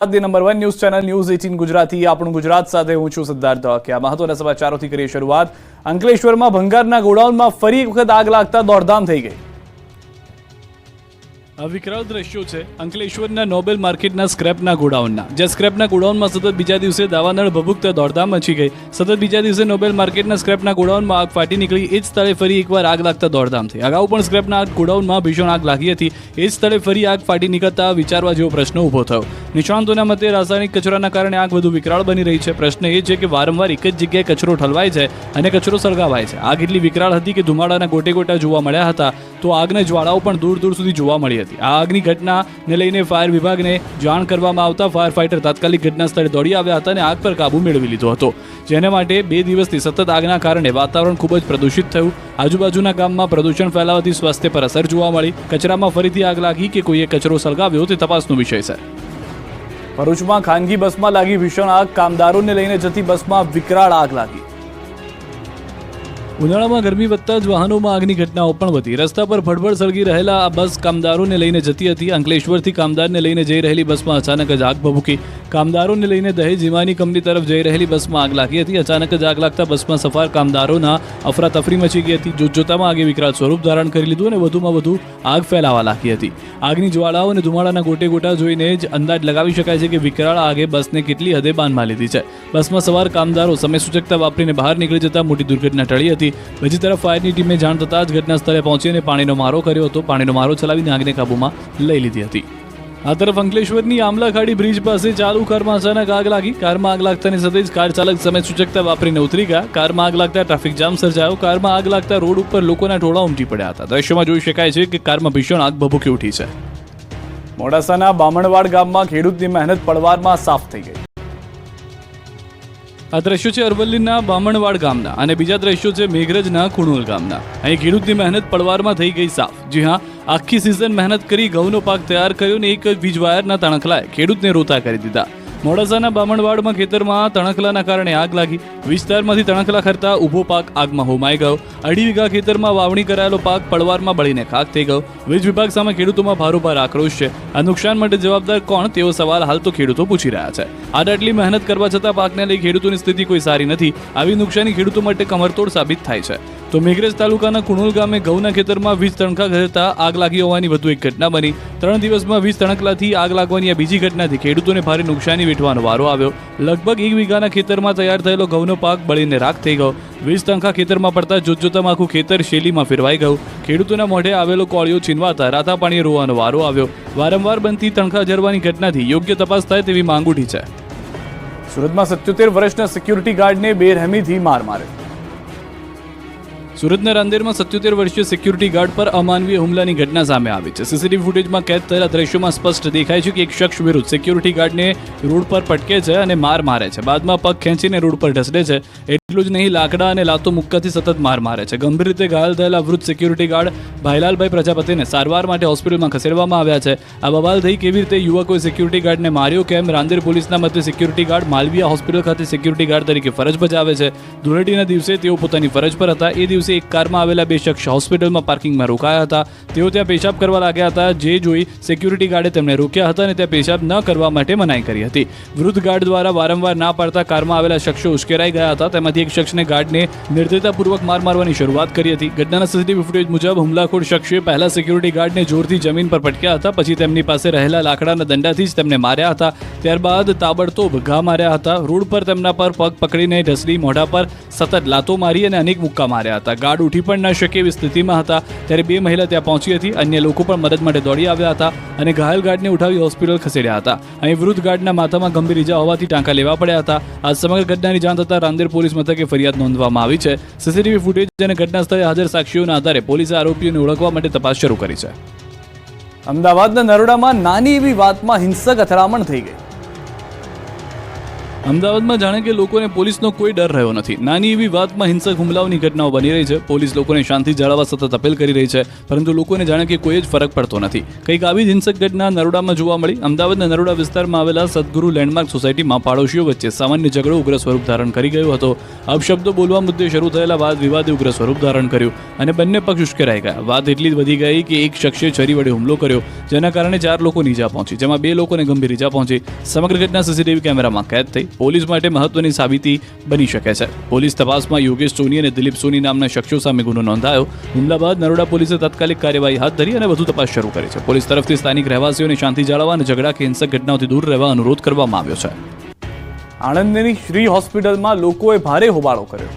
Number 1 news channel news 18 Gujarati આપણું ગુજરાત સાથે હું છું સિદ્ધાર્થ ધોળકિયા। મહત્વના સમાચારોથી કરીએ શરૂઆત। અંકલેશ્વરમાં ભંગારના ગોડાઉનમાં ફરી એક વખત આગ લાગતા દોડધામ થઈ ગઈ। વિકરાળ દ્રશ્યો છે અંકલેશ્વરના નોબેલ માર્કેટના સ્ક્રેપના ગોડાઉનના, જ્યાં સ્ક્રેપના ગોડાઉનમાં સતત બીજા દિવસે દાવાનળ ભભૂકતા દોડધામ મચી ગઈ। સતત બીજા દિવસે નોબેલ માર્કેટના સ્ક્રેપના ગોડાઉનમાં આગ ફાટી નીકળી। એ જ સ્થળે ફરી એકવાર આગ લાગતા દોડધામ થઈ। અગાઉ પણ સ્ક્રેપના ગોડાઉનમાં ભીષણ આગ લાગી હતી। એ જ સ્થળે ફરી આગ ફાટી નીકળતા વિચારવા જેવો પ્રશ્ન ઊભો થયો। નિષ્ણાંતોના મતે રાસાયણિક કચરાના કારણે આગ વધુ વિકરાળ બની રહી છે। પ્રશ્ન એ છે કે વારંવાર એક જ જગ્યાએ કચરો ઠલવાય છે અને કચરો સળગાવાય છે। આગ એટલી વિકરાળ હતી કે ધુમાડાના ગોટે ગોટા જોવા મળ્યા હતા, તો આગના જ્વાળાઓ પણ દૂર દૂર સુધી જોવા મળી હતી। આ આગની ઘટનાને લઈને ફાયર વિભાગને જાણ કરવામાં આવતા ફાયર ફાઇટર તાત્કાલિક ઘટના સ્થળે દોડી આવ્યા હતા અને આગ પર કાબુ મેળવી લીધો હતો, જેના માટે 2 દિવસથી સતત આગના કારણે વાતાવરણ ખૂબ જ પ્રદૂષિત થયું। આજુબાજુના ગામમાં પ્રદૂષણ ફેલાવાથી સ્વાસ્થ્ય પર અસર જોવા મળી। કચરામાં ફરીથી આગ લાગી કે કોઈએ કચરો સળગાવ્યો તે તપાસનો વિષય છે। ભરૂચમાં ખાનગી બસમાં લાગી ભીષણ આગ, કામદારોને લઈને જતી બસમાં વિકરાળ આગ લાગી। ઉનાળામાં ગરમી વધતા જ વાહનોમાં આગની ઘટનાઓ પણ વધી। રસ્તા પર ભડભડ સળગી રહેલા આ બસ કામદારોને લઈને જતી હતી। અંકલેશ્વરથી કામદારને લઈને જઈ રહેલી બસમાં અચાનક જ આગ ભભૂકી। કામદારોને લઈને દહેજ હિમાની કંપની તરફ જઈ રહેલી બસમાં આગ લાગી હતી। અચાનક જ આગ લાગતા બસમાં સફાર કામદારોના અફરાતફરી મચી ગઈ હતી। જોતજોતામાં આગે વિકરાળ સ્વરૂપ ધારણ કરી લીધું અને વધુમાં વધુ આગ ફેલાવા લાગી હતી। આગની જ્વાળાઓ અને ધુમાડાના ગોટે ગોટા જોઈને જ અંદાજ લગાવી શકાય છે કે વિકરાળ આગે બસને કેટલી હદે બાંધમાં લીધી છે। બસમાં સવાર કામદારો સમય સૂચકતા વાપરીને બહાર નીકળી જતા મોટી દુર્ઘટના ટળી હતી। બીજી તરફ ફાયરની ટીમે જાણ થતાં જ ઘટના સ્થળે પહોંચીને પાણીનો મારો કર્યો હતો। પાણીનો મારો ચલાવીને આગને કાબૂમાં લઈ લીધી હતી। આ તરફ અંકલેશ્વરની આમલાખાડી બ્રિજ પાસે ચાલુ કારમાં અચાનક આગ લાગી। કારમાં આગ લાગતાની સાથે જ કાર ચાલક સમય સૂચકતા વાપરીને ઉતરી ગયા। કારમાં આગ લાગતા ટ્રાફિક જામ સર્જાયો। કારમાં આગ લાગતા રોડ ઉપર લોકોના ટોળા ઉમટી પડ્યા હતા। દ્રશ્યમાં જોઈ શકાય છે કે કારમાં ભીષણ આગ ભભૂકી ઉઠી છે। મોડાસાના બામણવાડ ગામમાં ખેડૂતની મહેનત પળવારમાં સાફ થઈ ગઈ। આ દ્રશ્યો છે અરવલ્લીના બામણવાડ ગામના અને બીજા દ્રશ્યો છે મેઘરજના કુણોલ ગામના। અહીં ખેડૂતની મહેનત પળવારમાં થઈ ગઈ સાફ। જી હા, આખી સિઝન મહેનત કરી ઘઉંનો પાક તૈયાર કર્યો ને એક વીજ વાયરના તણખલાએ ખેડૂતને રોતા કરી દીધા। મોડાસાના બામણવાડમાં ખેતરમાં તણખલાના કારણે આગ લાગી। વિસ્તારમાંથી તણખલા ખરતા ઊભો પાક આગમાં હોમાઈ ગયો। 2.5 વીઘા ખેતરમાં વાવણી કરાયેલો પાક પળવારમાં બળીને ખાક થઈ ગયો। વીજ વિભાગ સામે ખેડૂતોમાં ભારોભાર આક્રોશ છે। આ નુકસાન માટે જવાબદાર કોણ તેવો સવાલ હાલ તો ખેડૂતો પૂછી રહ્યા છે। આટલી મહેનત કરવા છતાં પાકને લઈ ખેડૂતોની સ્થિતિ કોઈ સારી નથી। આવી નુકસાની ખેડૂતો માટે કમરતોડ સાબિત થાય છે। તો મેઘરજ તાલુકાના કુણોલ ગામે ઘઉંના ખેતરમાં વીજ તણખલા ખરતા આગ લાગી હોવાની વધુ એક ઘટના બની। 3 દિવસમાં વીજ તણખલાથી આગ લાગવાની આ બીજી ઘટનાથી ખેડૂતોને ભારે નુકસાની વેઠવાનો વારો આવ્યો। લગભગ 1 વીઘાના ખેતરમાં તૈયાર થયેલો ઘઉંનો પાક બળીને રાખ થઈ ગયો। વીજ તણખલા ખેતરમાં પડતા જોતજોતામાં આખું ખેતર શેલીમાં ફેરવાઈ ગયું। ખેડૂતોના મોઢે આવેલો કોળિયો છીનવાતા રાતા પાણીએ રોવાનો વારો આવ્યો। વારંવાર બનતી તણખલા જરવાની ઘટનાથી યોગ્ય તપાસ થાય તેવી માંગ ઉઠી છે। સુરતમાં 77 વર્ષના સિક્યુરિટી ગાર્ડને બેરહેમીથી માર માર્યો। સુરતના રાંદેરમાં 77 વર્ષીય સિક્યુરિટી ગાર્ડ પર અમાનવીય હુમલાની ઘટના સામે આવી છે। સીસીટીવી ફૂટેજમાં કેદ થયેલા દ્રશ્યોમાં સ્પષ્ટ દેખાય છે કે એક શખ્સ વિરુદ્ધ સિક્યુરિટી ગાર્ડને રોડ પર પટકે છે અને માર મારે છે। બાદમાં પગ ખેંચીને રોડ પર ઢસડે છે। એટલું જ નહીં, લાકડા અને લાતો મુક્કાથી સતત માર મારે છે। ગંભીર રીતે ઘાયલ થયેલા વૃદ્ધ સિક્યુરિટી ગાર્ડ ભાઈલાલભાઈ પ્રજાપતિને સારવાર માટે હોસ્પિટલમાં ખસેડવામાં આવ્યા છે। આ બવાલ થઈ કેવી રીતે યુવકોએ સિક્યુરિટી ગાર્ડને માર્યો કેમ? રાંદેર પોલીસના મતે સિક્યુરિટી ગાર્ડ માલવીયા હોસ્પિટલ ખાતે સિક્યુરિટી ગાર્ડ તરીકે ફરજ બજાવે છે। ધૂળેટીના દિવસે તેઓ પોતાની ફરજ પર હતા। એ દિવસે એક કારમાં આવેલા 2 શખ્સ હોસ્પિટલમાં પાર્કિંગમાં રોકાયા હતા। તેઓ ત્યાં પેશાબ કરવા લાગ્યા હતા, જે જોઈ સિક્યુરિટી ગાર્ડે તેમને રોક્યા હતા અને ત્યાં પેશાબ ન કરવા માટે મનાઈ કરી હતી। વૃદ્ધ ગાર્ડ દ્વારા વારંવાર ના પાડતા કારમાં આવેલા શખ્સો ઉશ્કેરાઈ ગયા હતા। તેમાંથી એક શખ્સને ગાર્ડને નિર્દયતાપૂર્વક માર મારવાની શરૂઆત કરી હતી। ઘટનાના સીસીટીવી ફૂટેજ મુજબ હુમલાખોર શખ્સે પહેલા સિક્યુરિટી ગાર્ડને જોરથી જમીન પર પટક્યા હતા, પછી તેમની પાસે રહેલા લાકડાના દંડાથી જ તેમને માર્યા હતા। ત્યારબાદ તાબડતોબ ઘા માર્યા હતા। રોડ પર તેમના પર પગ પકડીને ઢસડી મોઢા પર સતત લાતો મારી અને અનેક મુક્કા માર્યા હતા। ગાર્ડ ઉઠી પણ ન શકે એવી સ્થિતિમાં હતા ત્યારે 2 મહિલા ત્યાં પહોંચી હતી। અન્ય લોકો પણ મદદ માટે દોડી આવ્યા હતા અને ઘાયલ ગાર્ડને ઉઠાવી હોસ્પિટલ ખસેડ્યા હતા। અહીં વૃદ્ધ ગાર્ડના માથામાં ગંભીર ઈજા હોવાથી ટાંકા લેવા પડ્યા હતા। આ સમગ્ર ઘટનાની જાણ થતાં રાંદેર પોલીસ મથકે ફરિયાદ નોંધવામાં આવી છે। સીસીટીવી ફૂટેજ અને ઘટના સ્થળે હાજર સાક્ષીઓના આધારે પોલીસે આરોપીઓને ઓળખવા માટે તપાસ શરૂ કરી છે। અમદાવાદના નરોડામાં નાની એવી વાતમાં હિંસક અથડામણ થઈ ગઈ। અમદાવાદમાં જાણે કે લોકોને પોલીસનો કોઈ ડર રહ્યો નથી. નાની એવી વાતમાં હિંસક હુમલાઓની ઘટનાઓ બની રહી છે. પોલીસ લોકોને શાંતિ જાળવવા સતત અપીલ કરી રહી છે, પરંતુ લોકોને જાણે કે કોઈ જ ફરક પડતો નથી. કંઈક આવી જ હિંસક ઘટના નરોડામાં જોવા મળી. અમદાવાદના નરોડા વિસ્તારમાં આવેલા સદગુરુ લેન્ડમાર્ક સોસાયટીમાં પાડોશીઓ વચ્ચે સામાન્ય ઝઘડો ઉગ્ર સ્વરૂપ ધારણ કરી ગયો હતો. અપશબ્દો બોલવા મુદ્દે શરૂ થયેલા વાદ વિવાદે ઉગ્ર સ્વરૂપ ધારણ કર્યું અને બંને પક્ષ ઉશ્કેરાઈ ગયા. વાત એટલી વધી ગઈ કે એક શખ્સે છરી વડે હુમલો કર્યો, જેના કારણે 4 લોકોને ઈજા પહોંચી, જેમાં 2 લોકોને ગંભીર ઈજા પહોંચી. સમગ્ર ઘટના સીસીટીવી કેમેરામાં કેદ થઈ. પોલીસ માટે મહત્વની સાબિતી બની શકે છે. પોલીસ તપાસમાં યોગેશ સોની અને દિલીપ સોની નામના શખ્સો સામે ગુનો નોંધાયો. હુમલા બાદ નરોડા પોલીસે તાત્કાલિક કાર્યવાહી હાથ ધરી અને વધુ તપાસ શરૂ કરી છે. પોલીસ તરફથી સ્થાનિક રહેવાસીઓને શાંતિ જાળવવા અને ઝઘડા કે હિંસક ઘટનાઓથી દૂર રહેવા અનુરોધ કરવામાં આવ્યો છે. આણંદની શ્રી હોસ્પિટલમાં લોકોએ ભારે હોબાળો કર્યો.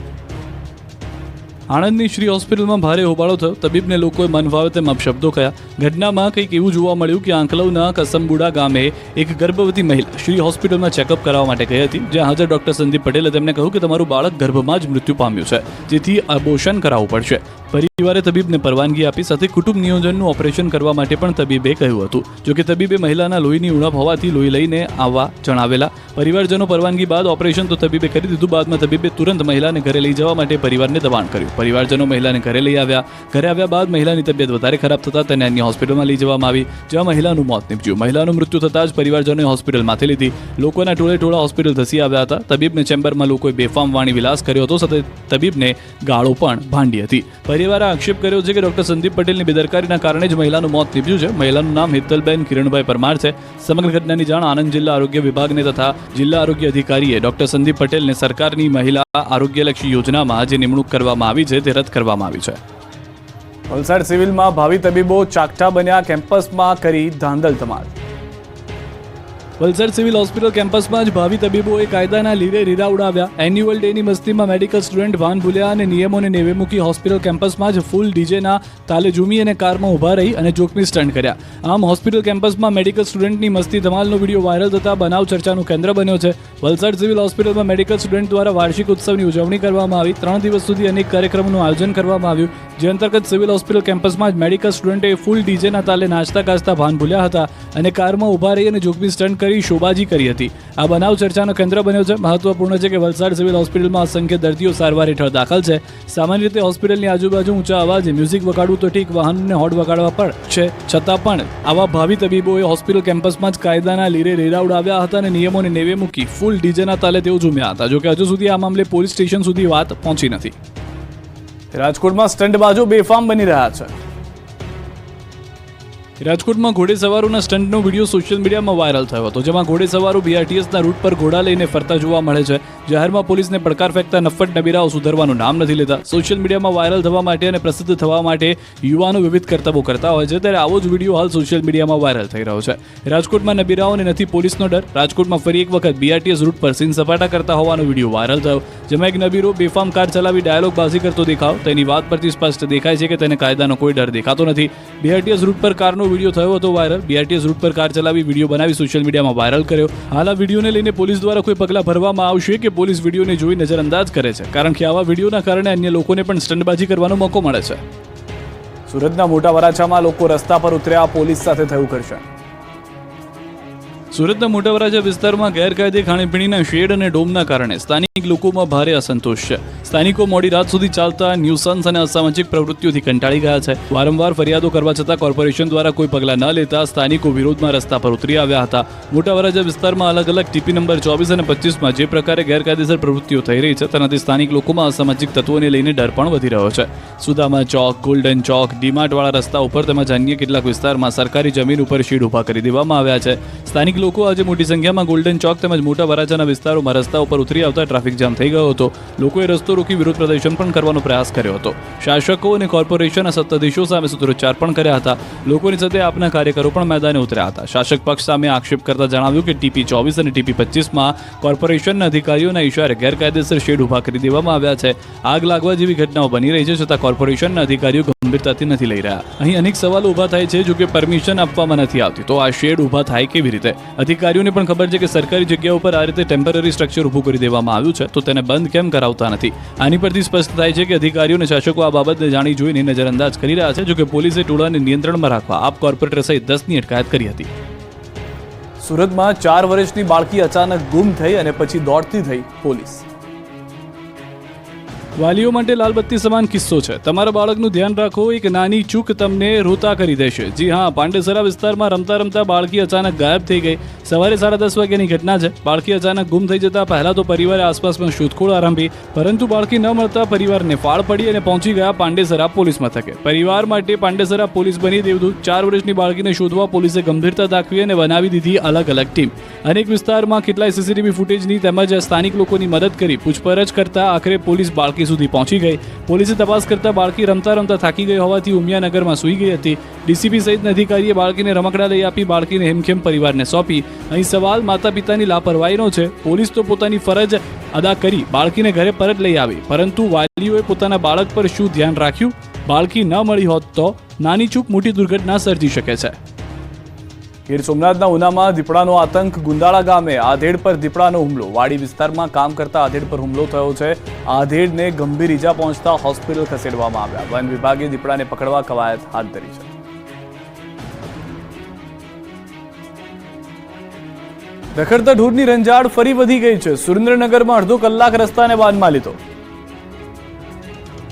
આણંદની શ્રી હોસ્પિટલમાં ભારે હોબાળો થયો. તબીબને લોકોએ મન ફાવે તેમ અપશબ્દો કહ્યા. ઘટનામાં કંઈક એવું જોવા મળ્યું કે આંકલવના કસમબુડા ગામે એક ગર્ભવતી મહિલા શ્રી હોસ્પિટલમાં ચેકઅપ કરાવવા માટે ગઈ હતી. જ્યાં હાજર ડોક્ટર સંદીપ પટેલે તેમને કહ્યું કે તમારું બાળક ગર્ભમાં જ મૃત્યુ પામ્યું છે, જેથી અબોર્શન કરાવવું પડશે. પરિવારે તબીબને પરવાનગી આપી. સાથે કુટુંબ નિયોજનનું ઓપરેશન કરવા માટે પણ તબીબે કહ્યું હતું. જોકે તબીબે મહિલાના લોહીની ઉણપ હોવાથી લોહી લઈને આવવા જણાવેલા. પરિવારજનો પરવાનગી બાદ ઓપરેશન તો તબીબે કરી દીધું. બાદમાં તબીબે તુરંત મહિલાને ઘરે લઈ જવા માટે પરિવારને દબાણ કર્યું. પરિવારજનો મહિલાને ઘરે લઈ આવ્યા. ઘરે આવ્યા બાદ મહિલાની તબિયત વધારે ખરાબ થતાં તેને અન્ય હોસ્પિટલમાં લઈ જવામાં આવી, જ્યાં મહિલાનું મોત નીપજ્યું. મહિલાનું મૃત્યુ થતાં જ પરિવારજનોએ હોસ્પિટલમાંથી લીધી. લોકોના ટોળે હોસ્પિટલ ધસી આવ્યા હતા. તબીબને ચેમ્બરમાં લોકોએ બેફામ વાણી વિલાસ કર્યો હતો. સાથે તબીબને ગાળો પણ ભાંડી હતી. પરિવારે આક્ષેપ કર્યો છે કે ડોક્ટર સંદીપ પટેલની બેદરકારીના કારણે જ મહિલાનું મોત નીપજ્યું છે. મહિલાનું નામ હિતલબેન કિરણભાઈ પરમાર છે. સમગ્ર ઘટનાની જાણ આણંદ જિલ્લા આરોગ્ય વિભાગને તથા જિલ્લા આરોગ્ય અધિકારીએ ડોક્ટર સંદીપ પટેલને સરકારની મહિલા આરોગ્યલક્ષી યોજનામાં જે નિમણૂક કરવામાં આવી છે તે રદ કરવામાં આવી છે. વલસાડ સિવિલમાં ભાવિ તબીબો ચાકઠા બન્યા. કેમ્પસમાં કરી ધાંધલ ધમાલ. વલસાડ સિવિલ હોસ્પિટલ કેમ્પસમાં જ ભાવિ તબીબોએ કાયદાના લીરે રીરા ઉડાવ્યા. એન્યુઅલ ડેની મસ્તીમાં મેડિકલ સ્ટુડન્ટ વાહન ભૂલ્યા અને નિયમોને નેવે મૂકી હોસ્પિટલ કેમ્પસમાં જ ફૂલ ડીજેના તાલે ઝૂમી અને કારમાં ઊભા રહી અને જોખમી સ્ટન્ટ કર્યા. આમ હોસ્પિટલ કેમ્પસમાં મેડિકલ સ્ટુડન્ટની મસ્તી ધમાલનો વિડીયો વાયરલ થતા બનાવ ચર્ચાનું કેન્દ્ર બન્યો છે. વલસાડ સિવિલ હોસ્પિટલમાં મેડિકલ સ્ટુડન્ટ દ્વારા વાર્ષિક ઉત્સવની ઉજવણી કરવામાં આવી. 3 દિવસ સુધી અનેક કાર્યક્રમોનું આયોજન કરવામાં આવ્યું, જે અંતર્ગત સિવિલ હોસ્પિટલ કેમ્પસમાં જ મેડિકલ સ્ટુડન્ટે ફૂલ ડીજેના તાલે નાચતા ગાજતા ભાન ભૂલ્યા હતા અને કારમાં ઊભા રહી અને જોખમી સ્ટન્ટ કરી શોબાજી કરી હતી. આ બનાવ ચર્ચાનો કેન્દ્ર બન્યો છે. મહત્વપૂર્ણ છે કે વલસાડ સિવિલ હોસ્પિટલમાં અસંખ્ય દર્દીઓ સારવાર હેઠળ દાખલ છે. સામાન્ય રીતે હોસ્પિટલની આજુબાજુ ઊંચા અવાજે મ્યુઝિક વગાડવું તો ઠીક, વાહનોને હોર્ન વગાડવા પણ છે, છતાં પણ આવા ભાવિ તબીબોએ હોસ્પિટલ કેમ્પસમાં જ કાયદાના લીરે રેડા ઉડાવ્યા હતા અને નિયમોને નેવે મૂકી ફૂલ ડીજેના તાલે તેઓ ઝૂમ્યા હતા. જોકે હજુ સુધી આ મામલે પોલીસ સ્ટેશન સુધી વાત પહોંચી નથી. રાજકોટમાં સ્ટંટબાજો બેફામ બની રહ્યા છે. રાજકોટમાં ઘોડેસવારોના સ્ટન્ટનો વિડીયો સોશિયલ મીડિયામાં વાયરલ થયો હતો, જેમાં ઘોડેસવારો બીઆરટીએસના રૂટ પર ઘોડા લઈને ફરતા જોવા મળે છે. જાહેરમાં પોલીસને પડકાર ફેંકતા નફ્ફટ નબીરાઓ સુધરવાનું નામ નથી લેતા. સોશિયલ મીડિયામાં વાયરલ થવા માટે અને પ્રસિદ્ધ થવા માટે યુવાનો વિવિધ કરતબો કરતા હોય છે, ત્યારે આવો જ વિડીયો હાલ સોશિયલ મીડિયામાં વાયરલ થઈ રહ્યો છે. રાજકોટમાં નબીરાઓને નથી પોલીસનો ડર. રાજકોટમાં ફરી એક વખત બીઆરટીએસ રૂટ પર સીન સપાટા કરતા હોવાનો વિડીયો વાયરલ થયો, જેમાં એક નબીરો બેફામ કાર ચલાવી ડાયલોગ બાજી કરતો દેખાવ. તેની વાત પરથી સ્પષ્ટ દેખાય છે કે તેને કાયદાનો કોઈ ડર દેખાતો નથી. બીઆરટીએસ રૂટ પર કારનો વિડીયો થયો હતો વાયરલ. બીઆરટીએસ રૂટ પર કાર ચલાવી વિડીયો બનાવી સોશિયલ મીડિયામાં વાયરલ કર્યો. હાલ આ વિડીયોને લઈને પોલીસ દ્વારા કોઈ પગલાં ભરવામાં આવશે કે પોલીસ વિડીયોને જોઈ નજરઅંદાજ કરે છે, કારણ કે આવા વિડીયોના કારણે અન્ય લોકોને પણ સ્ટંટબાજી કરવાનો મોકો મળે છે. સુરતના મોટા વરાછામાં લોકો રસ્તા પર ઉતર્યા, પોલીસ સાથે થયું ઘર્ષણ. સુરતના મોટા વરાછા વિસ્તારમાં ગેરકાયદે ખાણીપીણીના શેડ અને ડોમના કારણે સ્થાનિક લોકોમાં ભારે અસંતોષ છે. સ્થાનિકો મોડી રાત સુધી ચાલતા ન્યુસન્સ અને અસામાજિક પ્રવૃત્તિઓથી કંટાળી ગયા છે. વારંવાર ફરિયાદો કરવા છતાં કોર્પોરેશન દ્વારા કોઈ પગલાં ન લેતા સ્થાનિકો વિરોધમાં રસ્તા પર ઉતરી આવ્યા હતા. મોટા વરાછા વિસ્તારમાં અલગ અલગ ટીપી નંબર 24 અને 25માં જે પ્રકારે ગેરકાયદેસર પ્રવૃત્તિઓ થઈ રહી છે, તેનાથી સ્થાનિક લોકોમાં અસામાજિક તત્વોને લઈને ડર પણ વધી રહ્યો છે. સુદામા ચોક, ગોલ્ડન ચોક, ડીમાર્ટવાળા રસ્તા ઉપર તેમજ અન્ય કેટલાક વિસ્તારમાં સરકારી જમીન ઉપર શેડ ઊભા કરી દેવામાં આવ્યા છે. સ્થાનિક લોકો આજે મોટી સંખ્યામાં ગોલ્ડન ચોક તેમજ મોટા વરાછાના વિસ્તારોમાં રસ્તા ઉપર ઉતરી આવતા ટ્રાફિક જામ થઈ ગયો હતો. લોકોએ રસ્તો રોકી વિરોધ પ્રદર્શન પણ કરવાનો પ્રયાસ કર્યો હતો. શાસકો અને કોર્પોરેશનના સત્તાધીશો સામે સૂત્રોચ્ચાર પણ કર્યા હતા. લોકોની સાથે આપના કાર્યકરો પણ મેદાને ઉતર્યા હતા. શાસક પક્ષ સામે આક્ષેપ કરતા જણાવ્યું કે ટીપી 24 અને ટીપી 25માં કોર્પોરેશનના અધિકારીઓના ઇશારે ગેરકાયદેસર શેડ ઊભા કરી દેવામાં આવ્યા છે. આગ લાગવા જેવી ઘટનાઓ બની રહી છે, છતાં કોર્પોરેશનના અધિકારીઓ ગંભીરતાથી નથી લઈ રહ્યા. અહીં અનેક સવાલો ઊભા થાય છે. જો કે પરમિશન આપવામાં નથી આવતી તો આ શેડ ઊભા થાય કેવી રીતે? અધિકારીઓને પણ ખબર છે કે સરકારી જગ્યા ઉપર આ રીતે ટેમ્પરરી સ્ટ્રક્ચર ઊભું કરી દેવામાં આવ્યું છે, તો તેને બંધ કેમ કરાવતા નથી? આની પરથી સ્પષ્ટ થાય છે કે અધિકારીઓ અને શાસકો આ બાબતને જાણી જોઈને નજરઅંદાજ કરી રહ્યા છે. જો કે પોલીસે ટોળાને નિયંત્રણમાં રાખવા આપ કોર્પોરેટર સહિત 10ની અટકાયત કરી હતી. સુરતમાં 4 વર્ષની બાળકી અચાનક ગુમ થઈ અને પછી દોડતી થઈ પોલીસ. વાલીઓ માટે લાલબત્તી સમાન કિસ્સો છે. તમારા બાળકનું ધ્યાન રાખો, એક નાની ચૂક તમને રોતા કરી દેશે. જી હા, પાંડેસરા વિસ્તારમાં રમતા રમતા બાળકી અચાનક ગાયબ થઈ ગઈ. સવારે 10:30 વાગ્યાની ઘટના છે. બાળકી અચાનક ગુમ થઈ જતા પહેલા તો પરિવારે આસપાસમાં શોધખોળ આરંભી, પરંતુ બાળકી ન મળતા પરિવારને ફાળ પડી અને પહોંચી ગયા પાંડેસરા પોલીસ મથકે. પરિવાર માટે પાંડેસરા પોલીસ બની દેવદૂત. 4 વર્ષની બાળકીને શોધવા પોલીસે ગંભીરતા દાખવી અને બનાવી દીધી અલગ અલગ ટીમ. અનેક વિસ્તારમાં કેટલાય સીસીટીવી ફૂટેજની તેમજ સ્થાનિક લોકોની મદદ કરી પૂછપરછ કરતા આખરે પોલીસ બાળકી સુધી પહોંચી ગઈ. પોલીસે તપાસ કરતા બાળકી રમતા રમતા થાકી ગઈ હોવાથી ઉમિયાનગરમાં સૂઈ ગઈ હતી. ડીસીપી સહિતના અધિકારીએ બાળકીને રમકડા લઈ આપી બાળકીને હેમખેમ પરિવારને સોંપી. અહીં સવાલ માતા પિતાની લાપરવાહીનો છે. પોલીસ તો પોતાની ફરજ અદા કરી બાળકીને ઘરે પરત લઈ આવી, પરંતુ વાલીઓએ પોતાના બાળક પર શું ધ્યાન રાખ્યું? બાળકી ન મળી હોત તો નાની ચૂક મોટી દુર્ઘટના સર્જી શકે છે. ગીર સોમનાથના ઉનામાં દીપડાનો આતંક. ગુંદાળા ગામે આધેડ પર દીપડાનો હુમલો. વાડી વિસ્તારમાં કામ કરતા આધેડ પર હુમલો થયો છે. આધેડને ગંભીર ઈજા પહોંચતા હોસ્પિટલ ખસેડવામાં આવ્યા. વન વિભાગે દીપડાને પકડવા કવાયત હાથ ધરી છે. રખડતા ઢોરની રંજાડ ફરી વધી ગઈ છે. સુરેન્દ્રનગરમાં અડધો કલાક રસ્તાને બાંધમાં લીધો.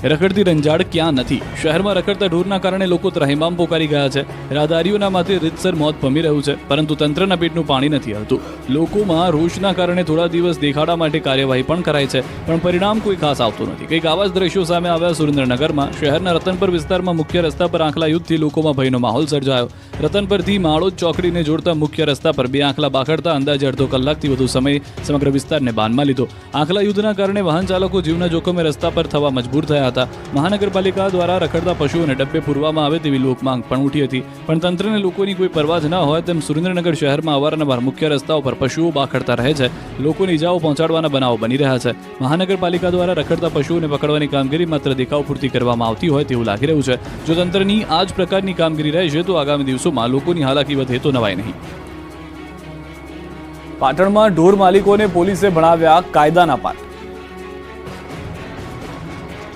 રખડતી રંજાડ ક્યાં નથી? શહેરમાં રખડતા ઢોરના કારણે લોકો ત્રાહિમામ પોકારી ગયા છે. રાહદારીઓના માથે રીતસર મોત ભમી રહ્યું છે, પરંતુ તંત્રના પેટનું પાણી નથી હલતું. લોકોમાં રોષના કારણે થોડા દિવસ દેખાડા માટે કાર્યવાહી પણ કરાય છે, પણ પરિણામ કોઈ ખાસ આવતું નથી. કંઈક આવા જ દ્રશ્યો સામે આવ્યા સુરેન્દ્રનગરમાં. શહેરના રતનપર વિસ્તારમાં મુખ્ય રસ્તા પર આંખલા યુદ્ધથી લોકોમાં ભયનો માહોલ સર્જાયો. રતનપરથી માળોદ ચોકડીને જોડતા મુખ્ય રસ્તા પર 2 આંખલા બાખડતા અંદાજે અડધો કલાકથી વધુ સમય સમગ્ર વિસ્તારને બાનમાં લીધો. આંખલા યુદ્ધના કારણે વાહન ચાલકો જીવના જોખમે રસ્તા પર થવા મજબૂર થયા હતા. મહાનગરપાલિકા દ્વારા રખડતા પશુઓને ડબ્બે પૂરવામાં આવે તેવી લોકમાંગ પણ ઉઠી હતી, પણ તંત્રને લોકોની કોઈ પરવા જ ન હોય તેમ સુરેન્દ્રનગર શહેરમાં અવારનવાર મુખ્ય રસ્તાઓ પર પશુઓ બાખડતા રહે છે. લોકોને ઈજાઓ પહોંચાડવાના બનાવો બની રહ્યા છે. મહાનગરપાલિકા દ્વારા રખડતા પશુઓને પકડવાની કામગીરી માત્ર દેખાવ પૂરતી કરવામાં આવતી હોય તેવું લાગી રહ્યું છે. જો તંત્રની આ જ પ્રકારની કામગીરી રહેશે તો આગામી દિવસોમાં લોકોની હાલાકી વધે તો નવાય નહીં. પાટણમાં ઢોર માલિકોને પોલીસે ભણાવ્યા કાયદાના પાઠ.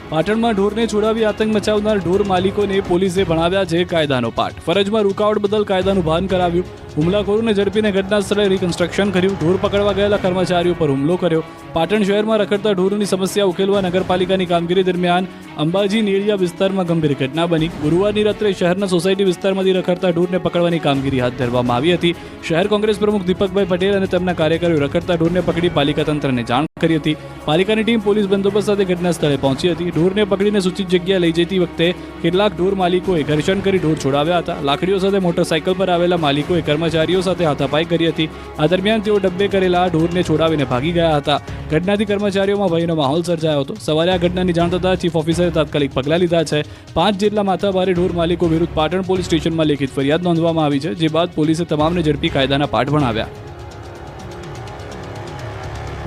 પાટણમાં ઢોરને છોડાવી આતંક મચાવનાર ઢોર માલિકોને પોલીસે ભણાવ્યા છે કાયદાનો પાઠ. ફરજમાં રૂકાવટ બદલ કાયદાનું ભાન કરાવ્યું. હુમલાખોરોને ઝડપીને ઘટના સ્થળે રિકન્સ્ટ્રક્શન કર્યું. ઢોર પકડવા ગયેલા કર્મચારીઓ પર હુમલો કર્યો. પાટણ શહેરમાં રખડતા ઢોરોની સમસ્યા ઉકેલવા નગરપાલિકાની કામગીરી દરમિયાન અંબાજી નેડિયા વિસ્તારમાં ગંભીર ઘટના બની. ગુરુવારની રાત્રે શહેરના સોસાયટી વિસ્તારમાંથી રખડતા ઢોરને પકડવાની કામગીરી હાથ ધરવામાં આવી હતી. શહેર કોંગ્રેસ પ્રમુખ દીપકભાઈ પટેલ અને તેમના કાર્યકરોએ રખડતા ઢોરને પકડી પાલિકા તંત્રને જાણ કરી હતી. પાલિકાની ટીમ પોલીસ બંદોબસ્ત સાથે ઘટના સ્થળે પહોંચી હતી. ઢોરને પકડીને સૂચિત જગ્યાએ લઈ જતી વખતે કેટલાક ઢોર માલિકોએ ઘર્ષણ કરી ઢોર છોડાવ્યા હતા. લાકડીઓ સાથે મોટરસાયકલ પર આવેલા માલિકોએ કર્મચારીઓ સાથે હાથાપાઈ કરી હતી. આ દરમિયાન તેઓ ડબ્બે કરેલા ઢોરને છોડાવીને ભાગી ગયા હતા. ઘટનાથી કર્મચારીઓમાં ભયનો માહોલ સર્જાયો હતો. સવારે આ ઘટનાની જાણ થતાં ચીફ ઓફિસરે તાત્કાલિક પગલાં લીધા છે. 5 જેટલા માથાભારે ઢોર માલિકો વિરુદ્ધ પાટણ પોલીસ સ્ટેશનમાં લેખિત ફરિયાદ નોંધવામાં આવી છે, જે બાદ પોલીસે તમામને ઝડપી કાયદાના પાઠ ભણાવ્યા.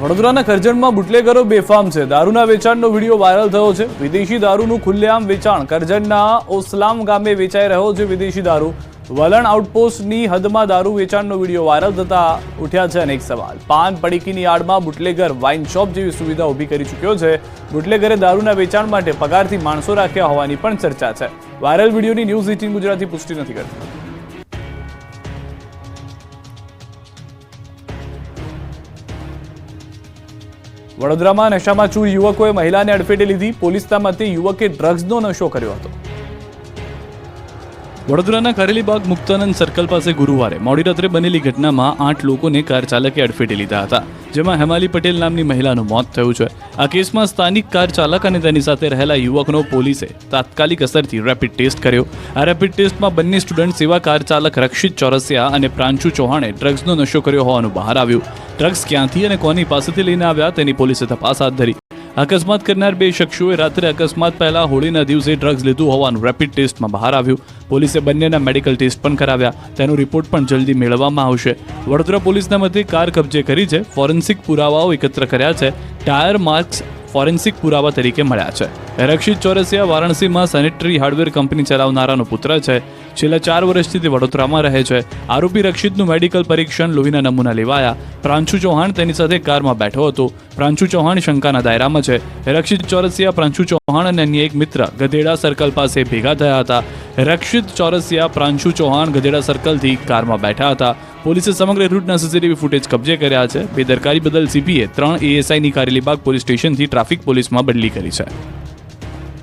વડોદરાના કરજણમાં બુટલેગરો બેફામ છે. દારૂના વેચાણનો વિડીયો વાયરલ થયો છે. વિદેશી દારૂનું ખુલ્લેઆમ વેચાણ. કરજણના ઓસલામ ગામે વેચાઈ રહ્યો છે વિદેશી દારૂ. વલણ આઉટપોસ્ટની હદમાં દારૂ વેચાણનો વિડીયો વાયરલ થતા ઉઠ્યા છે અનેક સવાલ. પાન પડીકીની આડમાં બુટલેગર વાઇન શોપ જેવી સુવિધા ઊભી કરી ચૂક્યો છે. બુટલેગરે દારૂના વેચાણ માટે પગારથી માણસો રાખ્યા હોવાની પણ ચર્ચા છે. વાયરલ વિડીયોની ન્યૂઝ 18 ગુજરાતી પુષ્ટિ નથી કરતી. વડોદરામાં નશામાં ચૂર યુવકોએ મહિલાને અડફેટે લીધી. પોલીસના મતે યુવકે ડ્રગ્સનો નશો કર્યો હતો. વડોદરાના કારેલીબાગ મુક્તાનંદ સર્કલ પાસે ગુરુવારે મોડી રાત્રે બનેલી ઘટનામાં 8 લોકોને કાર ચાલકે અડફેટે લીધા હતા, જેમાં હેમાલી પટેલ નામની મહિલાનું મોત થયું છે. આ કેસમાં સ્થાનિક કાર ચાલક અને તેની સાથે રહેલા યુવકનો પોલીસે તાત્કાલિક અસરથી રેપિડ ટેસ્ટ કર્યો. આ રેપિડ ટેસ્ટમાં બંને સ્ટુડન્ટ સેવા કાર ચાલક રક્ષિત ચોરસિયા અને પ્રાંશુ ચૌહાણે ડ્રગ્સનો નશો કર્યો હોવાનું બહાર આવ્યું. ડ્રગ્સ ક્યાંથી અને કોની પાસેથી લઈને આવ્યા તેની પોલીસે તપાસ હાથ ધરી. અકસ્માત કરનાર 2 શખ્સોએ રાત્રે અકસ્માત પહેલા હોળીના દિવસે ડ્રગ્સ લીધું હોવાનું રેપિડ ટેસ્ટમાં બહાર આવ્યું. પોલીસે બંનેના મેડિકલ ટેસ્ટ પણ કરાવ્યા. તેનો રિપોર્ટ પણ જલ્દી મેળવવામાં આવશે. વડોદરા પોલીસના મતે કાર કબજે કરી છે. ફોરેન્સિક પુરાવાઓ એકત્ર કર્યા છે. ટાયર માર્ક્સ ફોરેન્સિક પુરાવા તરીકે મળ્યા છે. રક્ષિત ચોરસિયા વારાણસીમાં સેનેટરી હાર્ડવેર કંપની ચલાવનારાનો પુત્ર છે. છેલ્લા 4 વર્ષથી તે વડોદરામાં રહે છે. આરોપી રક્ષિતનું મેડિકલ પરીક્ષણ લોહીના નમૂના લેવાયા. પ્રાંશુ ચૌહાણ તેની સાથે કારમાં બેઠો હતો. પ્રાંશુ ચૌહાણ શંકાના દાયરામાં છે. રક્ષિત ચોરસિયા, પ્રાંશુ ચૌહાણ અને અન્ય એક મિત્ર ગધેડા સર્કલ પાસે ભેગા થયા હતા. રક્ષિત ચોરસિયા, પ્રાંશુ ચૌહાણ ગધેડા સર્કલથી કારમાં બેઠા હતા. પોલીસે સમગ્ર રૂટના સીસીટીવી ફૂટેજ કબજે કર્યા છે. બેદરકારી બદલ સીપીએ 3 એએસઆઈની કારેલીબાગ પોલીસ સ્ટેશનથી ટ્રાફિક પોલીસમાં બદલી કરી છે.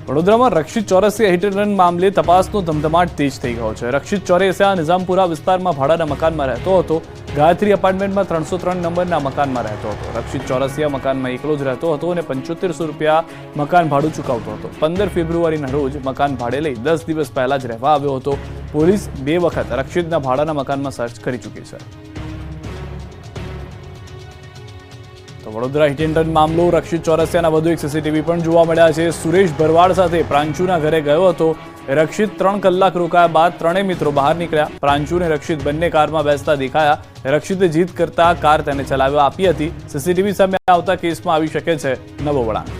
વડોદરામાં રક્ષિત ચોરસિયા હિટ એન્ડ રન મામલે તપાસનો ધમધમાટ તેજ થઈ ગયો છે. રક્ષિત ચોરસિયા નિઝામપુરા વિસ્તારમાં ભાડાના મકાનમાં રહેતો હતો. ગાયત્રી એપાર્ટમેન્ટમાં 303 નંબરના મકાનમાં રહેતો હતો. રક્ષિત ચોરસિયા મકાનમાં એકલો જ રહેતો હતો અને 7500 રૂપિયા મકાન ભાડું ચૂકવતો હતો. 15 ફેબ્રુઆરીના રોજ મકાન ભાડે લઈ 10 દિવસ પહેલા જ રહેવા આવ્યો હતો. પોલીસ 2 વખત રક્ષિતના ભાડાના મકાનમાં સર્ચ કરી ચૂકી છે. તો વડોદરા હિટ એન્ડ રન મામલો રક્ષિત ચોરસિયાના વધુ એક સીસીટીવી પણ જોવા મળ્યા છે. સુરેશ ભરવાડ સાથે પ્રાંશુના ઘરે ગયો હતો. રક્ષિત 3 કલાક રોકાયા બાદ ત્રણેય મિત્રો બહાર નીકળ્યા. પ્રાંશુ અને રક્ષિત બંને કારમાં બેસતા દેખાયા. રક્ષિતે જીદ કરતા કાર તેને ચલાવવા આપી હતી. સીસીટીવી સામે આવતા કેસમાં આવી શકે છે નવો વળાંક.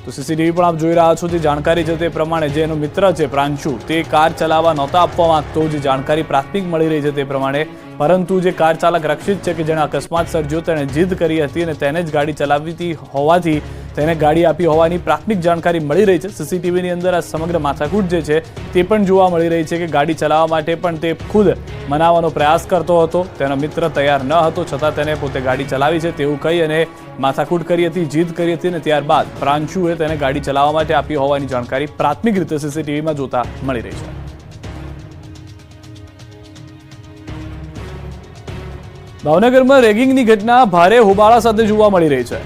તો સીસીટીવી પણ આપ જોઈ રહ્યા છો. જે જાણકારી છે તે પ્રમાણે જે એનો મિત્ર છે પ્રાંશુ, તે કાર ચલાવવા નહોતા આપવા માંગતો. જે જાણકારી પ્રાથમિક મળી રહી છે તે પ્રમાણે, પરંતુ જે કાર ચાલક રક્ષિત છે કે જેણે અકસ્માત સર્જ્યો, તેણે જીદ કરી હતી અને તેને જ ગાડી ચલાવવી હોવાથી તેને ગાડી આપી હોવાની પ્રાથમિક જાણકારી મળી રહી છે. સીસીટીવીની અંદર આ સમગ્ર માથાકૂટ જે છે તે પણ જોવા મળી રહી છે કે ગાડી ચલાવવા માટે પણ તે ખુદ મનાવવાનો પ્રયાસ કરતો હતો. તેનો મિત્ર તૈયાર ન હતો, છતાં તેને પોતે ગાડી ચલાવી છે તેવું કહી અને માથાકૂટ કરી હતી, જીદ કરી હતી અને ત્યારબાદ પ્રાંશુએ તેને ગાડી ચલાવવા માટે આપી હોવાની જાણકારી પ્રાથમિક રીતે સીસીટીવીમાં જોતા મળી રહી છે. ભાવનગરમાં રેગિંગની ઘટના ભારે હોબાળા સાથે જોવા મળી રહી છે.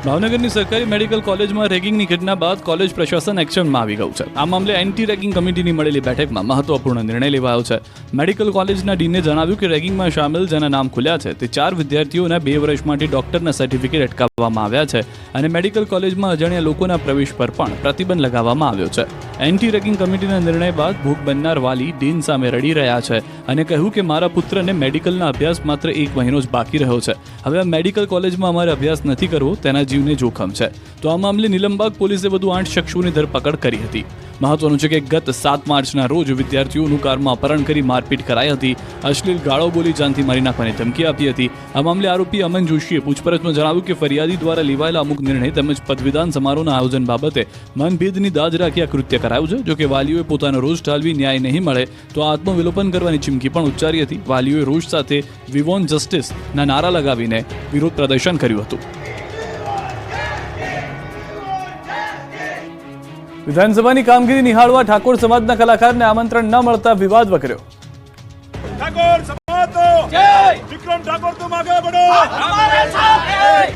ભાવનગરની સરકારી મેડિકલ કોલેજમાં રેગિંગની ઘટના બાદ કોલેજ પ્રશાસન એક્શનમાં આવી ગયું છે. આ મામલે એન્ટી રેગિંગ કમિટીની મળેલી બેઠકમાં મહત્વપૂર્ણ નિર્ણય લેવાયો છે. મેડિકલ કોલેજના ડીને જણાવ્યું કે રેગિંગમાં સામેલ જેના નામ ખુલ્યા છે તે 4 વિદ્યાર્થીઓના 2 વર્ષ માટે ડોક્ટરના સર્ટિફિકેટ અટકાવવામાં આવ્યા છે અને મેડિકલ કોલેજમાં અજાણ્યા લોકોના પ્રવેશ પર પણ પ્રતિબંધ લગાવવામાં આવ્યો છે. એન્ટી રેગિંગ કમિટીના નિર્ણય બાદ ભોગ બનનાર વાલી ડીન સામે રડી રહ્યા છે અને કહ્યું કે મારા પુત્રને મેડિકલના અભ્યાસ માત્ર 1 મહિનો જ બાકી રહ્યો છે. હવે આ મેડિકલ કોલેજમાં અમારે અભ્યાસ નથી કરવો, તેના જીવને જોખમ છે. તો આ મામલે નીલમબાગ પોલીસે વધુ 8 શખ્સોની ધરપકડ કરી હતી. મહત્વનું છે કે ગત 7 માર્ચના રોજ વિદ્યાર્થીઓનું કારમાં અપહરણ કરી મારપીટ કરાઈ હતી. અશ્લીલ ગાળો બોલી જાનથી મારી નાખવાની ધમકી આપી હતી. આ મામલે આરોપી અમન જોશીએ પૂછપરછમાં જણાવ્યું કે ફરિયાદી દ્વારા લેવાયેલા અમુક નિર્ણય તેમજ પદવીદાન સમારોહના આયોજન બાબતે મનભેદની દાજ રાખી આ કૃત્ય કરાયું છે. જો કે વાલીઓએ પોતાનો રોષ ટાળવી ન્યાય નહીં મળે તો આત્મવિલોપન કરવાની ચીમકી પણ ઉચ્ચારી હતી. વાલીઓએ રોષ સાથે વી વોન્ટ જસ્ટિસના નારા લગાવીને વિરોધ પ્રદર્શન કર્યું હતું. વિધાનસભાની કામગીરી નિહાળવા ઠાકોર સમાજના કલાકારને આમંત્રણ ન મળતા વિવાદ વકર્યો. ઠાકોર સમાજ તો જય વિક્રમ ઠાકોર તુમ આગે બઢો હમારે સાથ હૈ.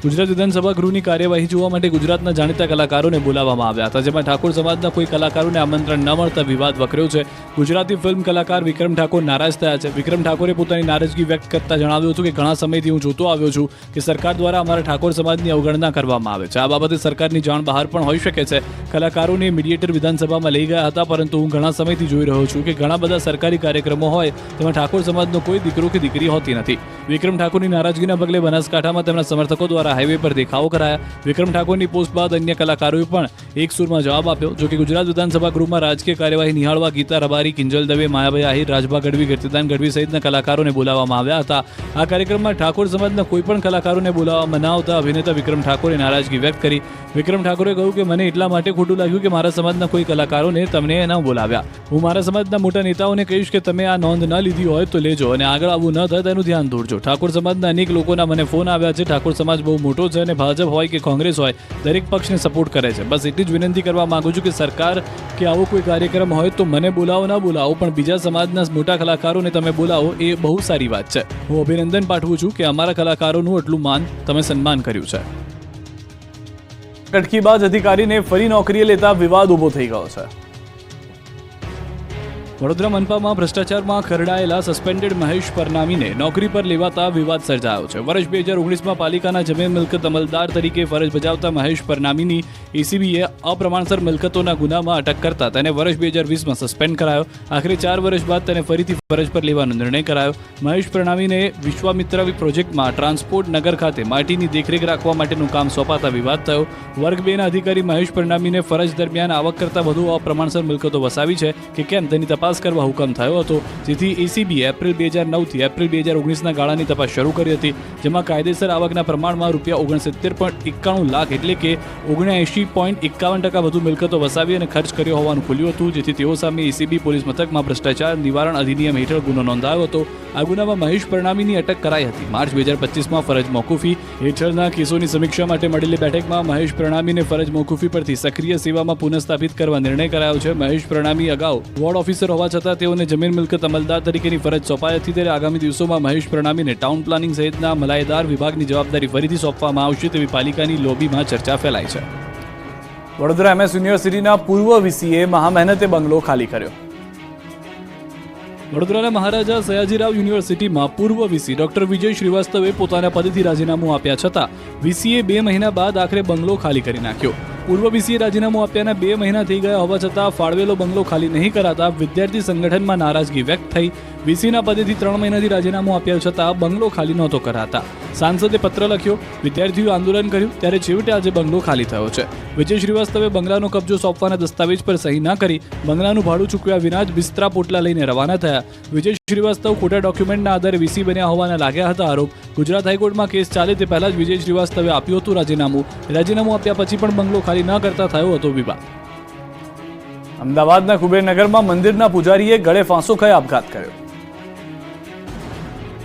ગુજરાત વિધાનસભા ગૃહની કાર્યવાહી જોવા માટે ગુજરાતના જાણીતા કલાકારોને બોલાવવામાં આવ્યા હતા, જેમાં ઠાકોર સમાજના કોઈ કલાકારોને આમંત્રણ ન મળતા વિવાદ વકર્યો છે. ગુજરાતી ફિલ્મ કલાકાર વિક્રમ ઠાકોર નારાજ થયા છે. વિક્રમ ઠાકોરે પોતાની નારાજગી વ્યક્ત કરતા જણાવ્યું હતું કે ઘણા સમયથી હું જોતો આવ્યો છું કે સરકાર દ્વારા અમારા ઠાકોર સમાજની અવગણના કરવામાં આવે છે. આ બાબતે સરકારની જાણ બહાર પણ હોઈ શકે છે. કલાકારોને મીડિયેટર વિધાનસભામાં લઈ ગયા હતા, પરંતુ હું ઘણા સમયથી જોઈ રહ્યો છું કે ઘણા બધા સરકારી કાર્યક્રમો હોય તેમાં ઠાકોર સમાજનો કોઈ દીકરો કે દીકરી હોતી નથી. વિક્રમ ઠાકોરની નારાજગીના પગલે બનાસકાંઠામાં તેમના સમર્થકો દ્વારા હાઈવે પર દેખાવો કરાયા. વિક્રમ ઠાકોરની પોસ્ટ બાદ અન્ય કલાકારોએ પણ એક સૂરમાં જવાબ આપ્યો. જો કે ગુજરાત વિધાનસભા ગૃહમાં રાજકીય કાર્યવાહી નિહાળવા ગીતા રબારી, કિંજલ દવે, માયાભાઈ આહિર, રાજભા ગઢવી, કીર્તિદાન ગઢવી સહિતના કલાકારોને બોલાવવામાં આવ્યા હતા. આ કાર્યક્રમમાં ઠાકોર સમાજના કોઈ પણ કલાકારોને બોલાવવામાં ન આવતા અભિનેતા વિક્રમ ઠાકોરે નારાજગી વ્યક્ત કરી. વિક્રમ ઠાકોરે કહ્યું કે મને એટલા માટે ખોટું લાગ્યું કે મારા સમાજના કોઈ કલાકારોને તમને ન બોલાવ્યા. હું મારા સમાજના મોટા નેતાઓને કહીશ કે તમે આ નોંધ ન લીધી હોય તો લેજો અને આગળ આવું ન થાય તેનું ધ્યાન દોરજો. ઠાકોર સમાજના અનેક લોકોના મને ફોન આવ્યા છે. ઠાકોર સમાજ બહુ મોટો છે અને ભાજપ હોય કે કોંગ્રેસ હોય દરેક પક્ષને સપોર્ટ કરે છે. બસ એટલી જ વિનંતી કરવા માંગુ છું કે સરકાર કે આવો કોઈ કાર્યક્રમ હોય તો મને બોલાવો ના બોલાવો, પણ બીજા સમાજના મોટા કલાકારોને તમે બોલાવો એ બહુ સારી વાત છે. હું અભિનંદન પાઠવું છું કે અમારા કલાકારોનું આટલું માન તમે સન્માન કર્યું છે. કટકીબાજ અધિકારીને ફરી નોકરીએ લેતા વિવાદ ઉભો થઈ ગયો છે. વડોદરા મનપામાં ભ્રષ્ટાચારમાં ખરડાયેલા સસ્પેન્ડેડ મહેશ પરનામીને નોકરી પર લેવાતા વિવાદ સર્જાયો છે. વર્ષ 2019માં પાલિકાના જમીન મિલકત અમલદાર તરીકે ફરજ બજાવતા મહેશ પરનામીની એસીબીએ અપ્રમાણસર મિલકતોના ગુનામાં અટક કરતા તેને વર્ષ 2020માં સસ્પેન્ડ કરાયો. આખરે 4 વર્ષ બાદ તેને ફરીથી ફરજ પર લેવાનો નિર્ણય કરાયો. મહેશ પરનામીને વિશ્વામિત્ર પ્રોજેક્ટમાં ટ્રાન્સપોર્ટ નગર ખાતે માટીની દેખરેખ રાખવા માટેનું કામ સોંપાતા વિવાદ થયો. વર્ગ 2ના અધિકારી મહેશ પરનામીને ફરજ દરમિયાન આવક કરતાં વધુ અપ્રમાણસર મિલકતો વસાવી છે કે કેમ તેની તપાસ તપાસ કરવા હુકમ થયો હતો, જેથી એસીબી એપ્રિલ 2009થી એપ્રિલ 2019ના ગાળાની તપાસ શરૂ કરી હતી, જેમાં કાયદેસર આવકના પ્રમાણમાં ₹69.91 લાખ એટલે કે 79.51% વધુ મિલકતો વસાવી અને ખર્ચ કર્યો હોવાનું ખુલ્યું હતું, જેથી તેઓ સામે એસીબી પોલીસ મથકમાં ભ્રષ્ટાચાર નિવારણ અધિનિયમ હેઠળ ગુનો નોંધાયો હતો. આ ગુનામાં મહેશ પ્રણામીની અટક કરાઈ હતી. માર્ચ 2025માં ફરજ મોકૂફી હેઠળના કેસોની સમીક્ષા માટે મળેલી બેઠકમાં મહેશ પ્રણામીને ફરજ મોકૂફી પરથી સક્રિય સેવામાં પુનઃસ્થાપિત કરવા નિર્ણય કરાયો છે. મહેશ પ્રણામી અગાઉ વોર્ડ ઓફિસર હોવા છતાં તેઓને જમીન મિલકત અમલદાર તરીકેની ફરજ સોંપાઈ હતી, ત્યારે આગામી દિવસોમાં મહેશ પ્રણામીને ટાઉન પ્લાનિંગ સહિતના મલાઈદાર વિભાગની જવાબદારી ફરીથી સોંપવામાં આવશે તેવી પાલિકાની લોબીમાં ચર્ચા ફેલાઈ છે. વડોદરા MS યુનિવર્સિટીના પૂર્વ વીસીએ મહામહેનતે બંગલો ખાલી કર્યો. વડોદરાના મહારાજા સયાજીરાવ યુનિવર્સિટીમાં પૂર્વ વીસી ડોક્ટર વિજય શ્રીવાસ્તવે પોતાના પદથી રાજીનામું આપ્યા છતાં વીસીએ 2 મહિના બાદ આખરે બંગલો ખાલી કરી નાખ્યો. પૂર્વ વીસીએ રાજીનામું આપ્યાના 2 મહિના થઈ ગયા હોવા છતાં ફાળવેલો બંગલો ખાલી નહીં કરાતા વિદ્યાર્થી સંગઠનમાં નારાજગી વ્યક્ત થઈ. વીસીના પદેથી 3 મહિનાથી રાજીનામું આપ્યા છતાં બંગલો ખાલી નહોતો કરાતા. સાંસદે પત્ર લખ્યો, વિદ્યાર્થીઓ આંદોલન કર્યું, ત્યારે છેવટે આજે બંગલો ખાલી થયો છે. વિજય શ્રીવાસ્તવે બંગલાનો કબજો સોંપવાના દસ્તાવેજ પર સહી ના કરી બંગલાનું ભાડું ચૂકવ્યા વિના જ બિસ્તરા પોટલા લઈને રવાના થયા. વિજય શ્રીવાસ્તવ ખોટા ડોક્યુમેન્ટના આધારે વીસી બન્યા હોવાના લાગ્યા હતા આરોપ. ગુજરાત હાઈકોર્ટમાં કેસ ચાલે તે પહેલા જ વિજય શ્રીવાસ્તવે આપ્યું હતું રાજીનામું આપ્યા પછી પણ બંગલો ખાલી ન કરતા થયો હતો વિવાદ. અમદાવાદના કુબેરનગરમાં મંદિરના પૂજારીએ ગળે ફાંસો ખાઈ આપઘાત કર્યો.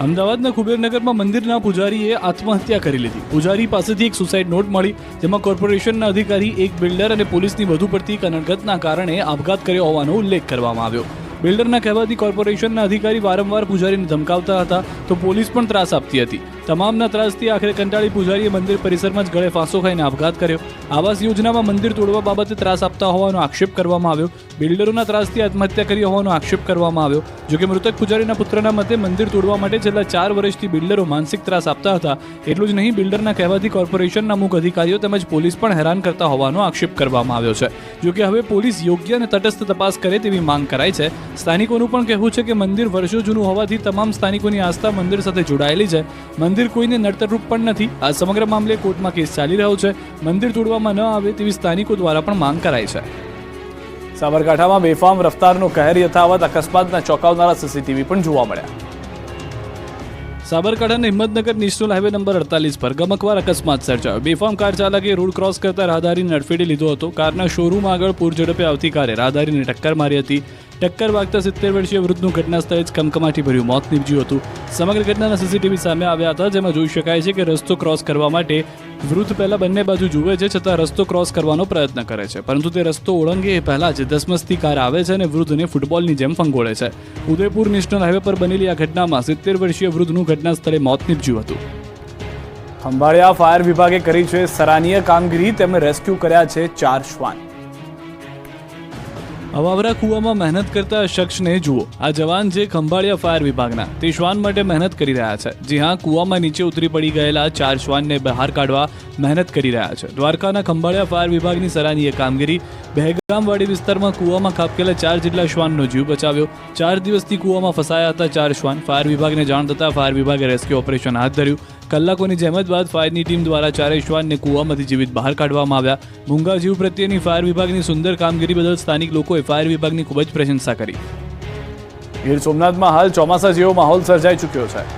અમદાવાદના કુબેરનગરમાં મંદિરના પૂજારીએ આત્મહત્યા કરી લીધી. પૂજારી પાસેથી એક સુસાઇડ નોટ મળી, જેમાં કોર્પોરેશનના અધિકારી, એક બિલ્ડર અને પોલીસની વધુ પડતી કનડગતના કારણે આપઘાત કર્યો હોવાનો ઉલ્લેખ કરવામાં આવ્યો. બિલ્ડરના કહેવાથી કોર્પોરેશનના અધિકારી વારંવાર પૂજારીને ધમકાવતા હતા, તો પોલીસ પણ ત્રાસ આપતી હતી. તમામના ત્રાસથી આખરે કંટાળી પૂજારીએ મંદિર પરિસરમાં જ ગળે ફાંસો ખાઈને આપઘાત કર્યો. આવાસ યોજનામાં મંદિર તોડવા બાબતે ત્રાસ આપતા હોવાનો આક્ષેપ કરવામાં આવ્યો. બિલ્ડરોના ત્રાસથી આત્મહત્યા કરી હોવાનો આક્ષેપ કરવામાં આવ્યો. જોકે મૃતક પૂજારીના પુત્રના મતે મંદિર તોડવા માટે છેલ્લા 4 વર્ષથી બિલ્ડરો માનસિક ત્રાસ આપતા હતા. એટલું જ નહીં, બિલ્ડરના કહેવાથી કોર્પોરેશનના મુખ્ય અધિકારીઓ તેમજ પોલીસ પણ હેરાન કરતા હોવાનો આક્ષેપ કરવામાં આવ્યો છે. જોકે હવે પોલીસ યોગ્ય અને તટસ્થ તપાસ કરે તેવી માંગ કરાઈ છે. સ્થાનિકોનું પણ કહેવું છે કે મંદિર વર્ષો જૂનું હોવાથી તમામ સ્થાનિકોની આસ્થા મંદિર સાથે જોડાયેલી છે. મંદિર કોઈને નડતરરૂપ પણ નથી. આ સમગ્ર મામલે કોર્ટમાં કેસ ચાલી રહ્યો છે. મંદિર તોડવામાં ન આવે તેવી સ્થાનિકો દ્વારા પણ માંગ કરાઈ છે. સાબરકાંઠામાં બેફામ રફતારનો કહેર યથાવત, અકસ્માતના ચોંકાવનારા સીસીટીવી પણ જોવા મળ્યા. સાબરકાંઠાના હિંમતનગર નેશનલ હાઈવે નંબર 48 પર ગમકવાર અકસ્માત સર્જાયો. બેફામ કાર ચાલકે રોડ ક્રોસ કરતા રાહદારીને અડફેટે લીધો હતો. કારના શોરૂમ આગળ પૂર ઝડપે આવતી કારે રાહદારીને ટક્કર મારી હતી. ટક્કર વાગતા 70 વર્ષીય વૃદ્ધનું ઘટના સ્થળે જ કમકમાટી ભર્યું મોત નીપજ્યું હતું. સમગ્ર ઘટનાના સીસીટીવી સામે આવ્યા હતા, જેમાં જોઈ શકાય છે કે રસ્તો ક્રોસ કરવા માટે વૃદ્ધ પહેલા બંને બાજુ જુએ છે, છતાં રસ્તો ક્રોસ કરવાનો પ્રયત્ન કરે છે, પરંતુ તે રસ્તો ઓળંગે એ પહેલા જ ધસમસતી કાર આવે છે અને વૃદ્ધને ફૂટબોલની જેમ ફંગોળે છે. ઉદયપુર નેશનલ હાઈવે પર બનેલી આ ઘટનામાં 70 વર્ષીય વૃદ્ધનું ઘટના સ્થળે મોત નીપજ્યું હતું. ખંભાળિયા ફાયર વિભાગે કરી છે સરાહનીય કામગીરી. તેમણે રેસ્ક્યુ કર્યા છે 4 શ્વાન. અવાવરા કૂવામાં મહેનત કરતા શખ્સને જુઓ. આ જવાન જે ખંભાળિયા ફાયર વિભાગના તે શ્વાન માટે મહેનત કરી રહ્યા છે. જી હા, કૂવામાં નીચે ઉતરી પડી ગયેલા 4 શ્વાનને બહાર કાઢવા મહેનત કરી રહ્યા છે. દ્વારકાના ખંભાળિયા ફાયર વિભાગની સરાહનીય કામગીરી. બહેગામવાડી વિસ્તારમાં કૂવામાં ખાબકેલા 4 જેટલા શ્વાનનો જીવ બચાવ્યો. 4 દિવસથી કૂવામાં ફસાયા હતા 4 શ્વાન. ફાયર વિભાગને જાણ થતાં ફાયર વિભાગે રેસ્ક્યુ ઓપરેશન હાથ ધર્યું. કલાકોની જહેમત બાદ ફાયરની ટીમ દ્વારા 4 શ્વાનને કૂવામાંથી જીવિત બહાર કાઢવામાં આવ્યા. મૂંગા જીવ પ્રત્યેની ફાયર વિભાગની સુંદર કામગીરી બદલ સ્થાનિક લોકોએ ફાયર વિભાગની ખૂબ જ પ્રશંસા કરી. ગીર સોમનાથમાં હાલ ચોમાસા જેવો માહોલ સર્જાઈ ચૂક્યો છે.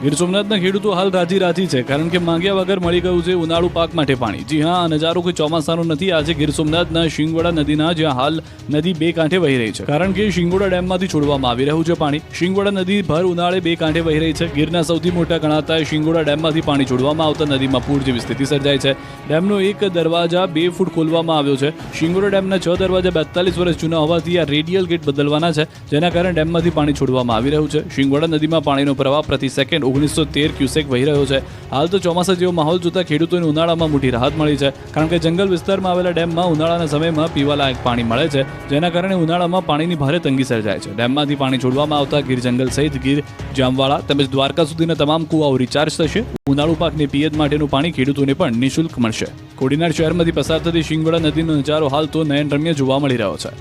ગીર સોમનાથના ખેડૂતો હાલ રાજી છે, કારણ કે માંગ્યા વગર મળી ગયું છે ઉનાળુ પાક માટે પાણી. જી હા, આ નજારો કોઈ ચોમાસાનો નથી. આજે ગીર સોમનાથના શિંગવડા નદીના જ્યાં હાલ નદી 2 કાંઠે વહી રહી છે, કારણ કે શિંગવડા ડેમમાંથી છોડવામાં આવી રહ્યું છે પાણી. શિંગવડા નદી ભર ઉનાળે 2 કાંઠે વહી રહી છે. ગીરના સૌથી મોટા ગણાતા શિંગવડા ડેમમાંથી પાણી છોડવામાં આવતા નદીમાં પૂર જેવી સ્થિતિ સર્જાય છે. ડેમનો એક દરવાજા 2 ફૂટ ખોલવામાં આવ્યો છે. શિંગવડા ડેમના 6 દરવાજા 42 વર્ષ જૂના હોવાથી આ રેડિયલ ગેટ બદલવાના છે, જેના કારણે ડેમમાંથી પાણી છોડવામાં આવી રહ્યું છે. શિંગવડા નદીમાં પાણીનો પ્રવાહ પ્રતિ સેકન્ડ 1913 ક્યુસેક વહી રહ્યો છે. હાલ તો ચોમાસા જેવો માહોલ જોતા ખેડૂતોને ઉનાળામાં મોટી રાહત મળી છે, કારણ કે જંગલ વિસ્તારમાં આવેલા ડેમમાં ઉનાળાના સમયમાં પીવાલાયક પાણી મળે છે, જેના કારણે ઉનાળામાં પાણીની ભારે તંગી સર્જાય છે. ડેમમાંથી પાણી છોડવામાં આવતા ગીર જંગલ સહિત ગીર, જામવાળા તેમજ દ્વારકા સુધીના તમામ કૂવાઓ રિચાર્જ થશે. ઉનાળુ પાકની પિયત માટેનું પાણી ખેડૂતોને પણ નિઃશુલ્ક મળશે. કોડીનાર શહેરમાંથી પસાર થતી શિંગવડા નદીનો નજારો હાલ તો નયનરમ્ય જોવા મળી રહ્યો છે.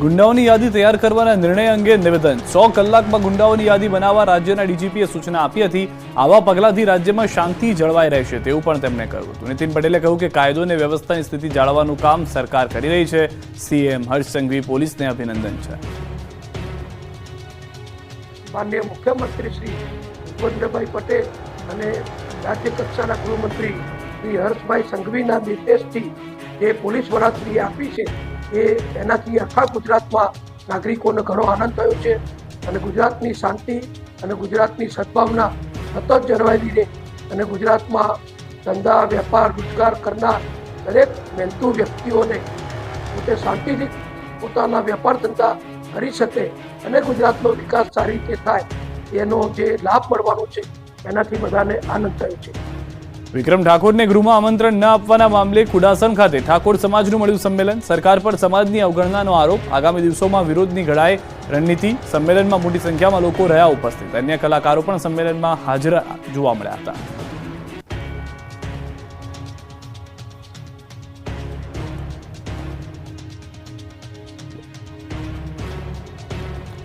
ગુંડાઓની યાદી તૈયાર કરવાના નિર્ણય અંગે નિવેદન 100 કલાકમાં ગુંડાઓની યાદી બનાવવા રાજ્યના ડીજીપીએ સૂચના આપી હતી. આવા પગલાંથી રાજ્યમાં શાંતિ જળવાઈ રહેશે તેવું પણ તેમણે કહ્યું હતું. નીતિન પટેલે કહ્યું કે કાયદો અને વ્યવસ્થાની સ્થિતિ જાળવવાનું કામ સરકાર કરી રહી છે. સીએમ હર્ષ સંઘવી પોલીસને અભિનંદન છે. માનનીય મુખ્યમંત્રી શ્રી ભૂપેન્દ્રભાઈ પટેલ અને રાજ્ય કક્ષાના ગૃહમંત્રી શ્રી હર્ષભાઈ સંઘવીના નિર્દેશથી જે પોલીસ વડાશ્રીએ આપી છે એનાથી આખા ગુજરાતમાં નાગરિકોને ઘણો આનંદ થયો છે અને ગુજરાતની શાંતિ અને ગુજરાતની સદભાવના સતત જળવાઈ રહે અને ગુજરાતમાં ધંધા વેપાર રોજગાર કરનાર દરેક મહેનતુ વ્યક્તિઓને પોતે શાંતિથી પોતાના વેપાર ધંધા કરી શકે અને ગુજરાતનો વિકાસ સારી રીતે થાય એનો જે લાભ મળવાનો છે એનાથી બધાને આનંદ થયો છે. વિક્રમ ઠાકોરને ગૃહમાં આમંત્રણ ન આપવાના મામલે કુડાસણ ખાતે ઠાકોર સમાજનું મળ્યું સંમેલન. સરકાર પર સમાજની અવગણનાનો આરોપ. આગામી દિવસોમાં વિરોધની ઘડાય રણનીતિ. સંમેલનમાં મોટી સંખ્યામાં લોકો રહ્યા ઉપસ્થિત. અન્ય કલાકારો પણ સંમેલનમાં હાજર જોવા મળ્યા હતા.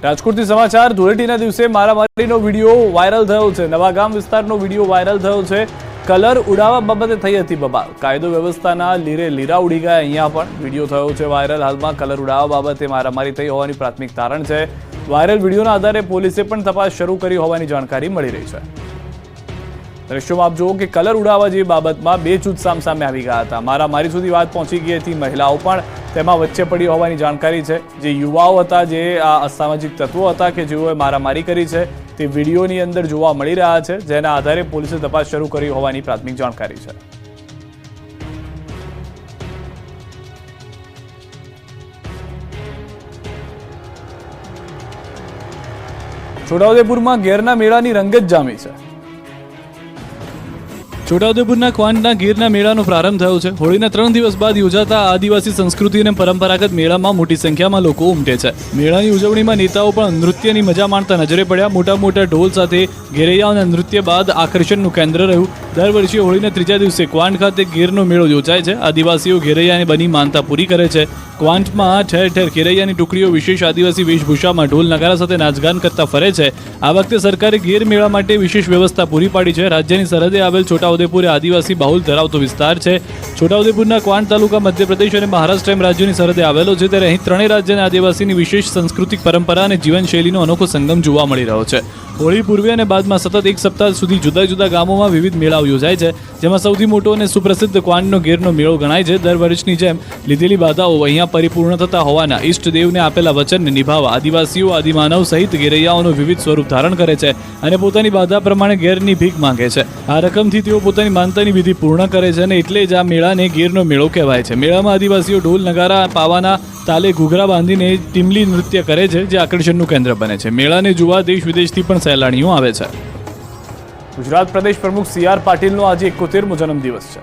રાજકોટથી સમાચાર. ધૂળેટીના દિવસે મારામારીનો વિડીયો વાયરલ થયો છે. નવાગામ વિસ્તારનો વિડીયો વાયરલ થયો છે. કલર ઉડાવવા બાબતે થઈ હતી બબાલ. કાયદો વ્યવસ્થાના લીરે લીરા ઉડી ગયા. અહીંયા પણ વિડીયો થયો છે વાયરલ. હાલમાં કલર ઉડાવવા બાબતે મારામારી થઈ હોવાની પ્રાથમિક તારણ છે. વાયરલ વિડીયોના આધારે પોલીસે પણ તપાસ શરૂ કરી હોવાની જાણકારી મળી રહી છે. દ્રશ્યોમાં આપ જુઓ કે કલર ઉડાવવા જેવી બાબતમાં બે જૂથ સામસામે આવી ગયા હતા. મારામારી સુધી વાત પહોંચી ગઈ હતી. મહિલાઓ પણ તેમાં વચ્ચે પડી હોવાની જાણકારી છે. જે યુવાઓ હતા, જે આ અસામાજિક તત્વો હતા કે જેઓએ મારામારી કરી છે તે વિડીયોની અંદર જોવા મળી રહ્યા છે, જેના આધારે પોલીસે તપાસ શરૂ કરી હોવાની પ્રાથમિક જાણકારી છે. છોટાઉદેપુરમાં ગેરના મેળાની રંગત જામી છે. છોટાઉદેપુરના ક્વાંટના ગીરના મેળાનો પ્રારંભ થયો છે. હોળીના 3 દિવસ બાદ યોજાતા આદિવાસી સંસ્કૃતિ અને પરંપરાગત મેળામાં મોટી સંખ્યામાં લોકો ઉમટે છે. મેળાની ઉજવણીમાં નેતાઓ પણ નૃત્યની મજા માણતા નજરે પડ્યા. મોટા મોટા ઢોલ સાથે ઘેરૈયાઓના નૃત્ય બાદ આકર્ષણનું કેન્દ્ર રહ્યું. દર વર્ષે હોળીના 3જા દિવસે ક્વાંટ ખાતે ગીરનો મેળો યોજાય છે. આદિવાસીઓ ઘેરૈયાને બની માનતા પૂરી કરે છે. ક્વાંટમાં ઠેર ઠેર ઘેરૈયાની ટુકડીઓ વિશેષ આદિવાસી વેશભૂષામાં ઢોલ નગારા સાથે નાચગાન કરતા ફરે છે. આ વખતે સરકારે ગીર મેળા માટે વિશેષ વ્યવસ્થા પૂરી પાડી છે. રાજ્યની સરહદે આવેલ છોટાઉદેપુર આદિવાસી બાહુલ ધરાવતો વિસ્તાર છે. છોટાઉદેપુરના ક્વાંટ તાલુકા મધ્યપ્રદેશ અને મહારાષ્ટ્ર એમ રાજ્યોની સરહદે આવેલો છે. ત્યારે અહીં ત્રણેય રાજ્યના આદિવાસીની વિશેષ સાંસ્કૃતિક પરંપરા અને જીવનશૈલીનો અનોખો સંગમ જોવા મળી રહ્યો છે. હોળી પૂર્વે અને બાદમાં સતત એક સપ્તાહ સુધી જુદા જુદા ગામોમાં વિવિધ મેળાઓ યોજાય છે, જેમાં સૌથી મોટો અને સુપ્રસિદ્ધ ક્વાંટનો ગીરનો મેળો ગણાય છે. દર વર્ષની જેમ લીધેલી બાધાઓ અહીંયા પરિપૂર્ણ થતા હોવાના ઈષ્ટદેવને આપેલા વચનને નિભાવવા આદિવાસીઓ આદિમાનવ સહિત ઘેરૈયાઓનું વિવિધ સ્વરૂપ ધારણ કરે છે અને પોતાની બાધા પ્રમાણે ઘેરની ભીખ માંગે છે. આ રકમથી તેઓ પોતાની માનતાની વિધિ પૂર્ણ કરે છે અને એટલે જ આ મેળાને ગીરનો મેળો કહેવાય છે. મેળામાં આદિવાસીઓ ઢોલ નગારા પાવાના તાલે ઘૂઘરા બાંધીને ટીમલી નૃત્ય કરે છે, જે આકર્ષણનું કેન્દ્ર બને છે. મેળાને જોવા દેશ વિદેશથી પણ સહેલાણીઓ આવે છે. ગુજરાત પ્રદેશ પ્રમુખ સી.આર. પાટીલનો આજે 71મો જન્મદિવસ છે.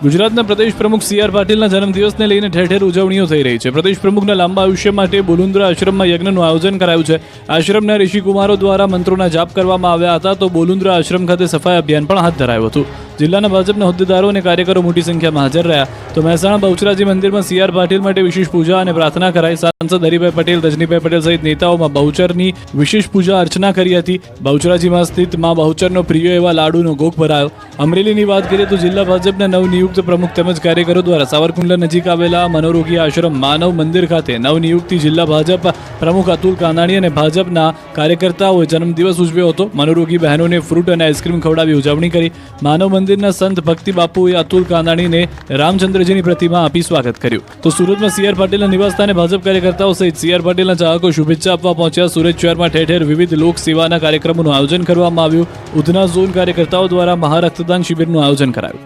ગુજરાતના પ્રદેશ પ્રમુખ સી.આર. પાટીલના જન્મદિવસને લઈને ઠેર ઠેર ઉજવણીઓ થઈ રહી છે. પ્રદેશ પ્રમુખના લાંબા આયુષ્ય માટે બોલુન્દ્રા આશ્રમમાં યજ્ઞનું આયોજન કરાયું છે. આશ્રમના ઋષિકુમારો દ્વારા મંત્રોના જાપ કરવામાં આવ્યા હતા. તો બોલુન્દ્રા આશ્રમ ખાતે સફાઈ અભિયાન પણ હાથ ધરાયું હતું. જિલ્લાના ભાજપના હોદ્દેદારો અને કાર્યકરો મોટી સંખ્યામાં હાજર રહ્યા. તો મહેસાણા બહુચરાજી મંદિરમાં સી.આર. પાટીલ માટે વિશેષ પૂજા અને પ્રાર્થના કરાઈ. સાંસદ હરિભાઈ પટેલ, રજનીભાઈ પટેલ સહિત નેતાઓમાં બહુચરની વિશેષ પૂજા અર્ચના કરી હતી. બહુચરાજીમાં સ્થિત માં બહુચરનો પ્રિય એવા લાડુનો ભોગ ભરાયો. અમરેલીની વાત કરીએ તો જિલ્લા ભાજપના નવનિયુક્ત પ્રમુખ તેમજ કાર્યકરો દ્વારા સાવરકુંડલા નજીક આવેલા મનોરોગી આશ્રમ માનવ મંદિર ખાતે નવનિયુક્તિ જિલ્લા ભાજપ પ્રમુખ અતુલ કાંદાણી અને ભાજપના કાર્યકર્તાઓએ જન્મદિવસ ઉજવ્યો હતો. મનોરોગી બહેનોને ફ્રૂટ અને આઈસ્ક્રીમ ખવડાવી ઉજવણી કરી. માનવ મંદિરના સંત ભક્તિ બાપુએ અતુલ કાંદાણીને રામચંદ્રજીની પ્રતિમા આપી સ્વાગત કર્યું. તો સુરતમાં સી.આર. પાટીલના નિવાસસ્થાને ભાજપ કાર્યકર્તાઓ સહિત સી.આર. પાટીલના ચાહકો શુભેચ્છા આપવા પહોંચ્યા. સુરત શહેરમાં ઠેર ઠેર વિવિધ લોક સેવાના કાર્યક્રમોનું આયોજન કરવામાં આવ્યું. ઉધના ઝોન કાર્યકર્તાઓ દ્વારા મહારક્તદાન શિબિરનું આયોજન કરાયું.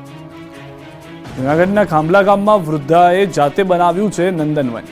જૂનાગઢના ખાંભલા ગામમાં વૃદ્ધાએ જાતે બનાવ્યું છે નંદનવન.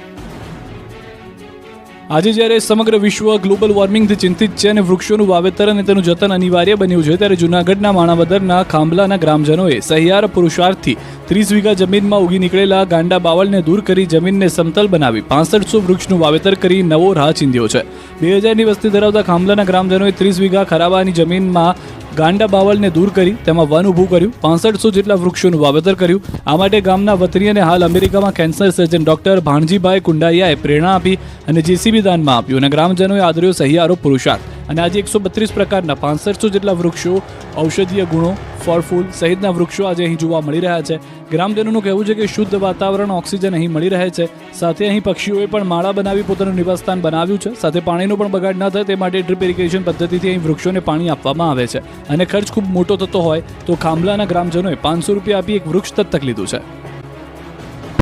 આજે જ્યારે સમગ્ર વિશ્વ ગ્લોબલ વોર્મિંગથી ચિંતિત છે અને વૃક્ષોનું વાવેતર અને તેનું જતન અનિવાર્ય બન્યું છે, ત્યારે જૂનાગઢના માણાવદરના ખાંભલાના ગ્રામજનોએ સહિયાર પુરુષાર્થથી 30 વીઘા જમીનમાં ઉગી નીકળેલા ગાંડા બાવળને દૂર કરી જમીનને સમતલ બનાવી 6500 વૃક્ષનું વાવેતર કરી નવો રાહ ચીંધ્યો છે. 2000ની વસ્તી ધરાવતા ખાંભલાના ગ્રામજનોએ 30 વીઘા ખરાબાની જમીનમાં ગાંડા બાવળને દૂર કરી તેમાં વન ઊભું કર્યું, 6500 જેટલા વૃક્ષોનું વાવેતર કર્યું. આ માટે ગામના વતની અને હાલ અમેરિકામાં કેન્સર સર્જન ડોક્ટર ભાણજીભાઈ કુંડારિયાએ પ્રેરણા આપી અને જેસીબી દાનમાં આપ્યું અને ગ્રામજનોએ આદર્યો સહિયારો પુરુષાર્થ. અને આજે 132 પ્રકારના 6500 જેટલા વૃક્ષો, ઔષધીય ગુણો, ફળ ફૂલ સહિતના વૃક્ષો આજે અહીં જોવા મળી રહ્યા છે. ગ્રામજનોનું કહેવું છે કે શુદ્ધ વાતાવરણ, ઓક્સિજન અહીં મળી રહે છે. સાથે અહીં પક્ષીઓએ પણ માળા બનાવી પોતાનું નિવાસસ્થાન બનાવ્યું છે. સાથે પાણીનો પણ બગાડ ન થાય તે માટે ડ્રીપ ઇરિગેશન પદ્ધતિથી અહીં વૃક્ષોને પાણી આપવામાં આવે છે અને ખર્ચ ખૂબ મોટો થતો હોય તો ખાંભલાના ગ્રામજનોએ 500 રૂપિયા આપી એક વૃક્ષ દત્તક લીધું છે.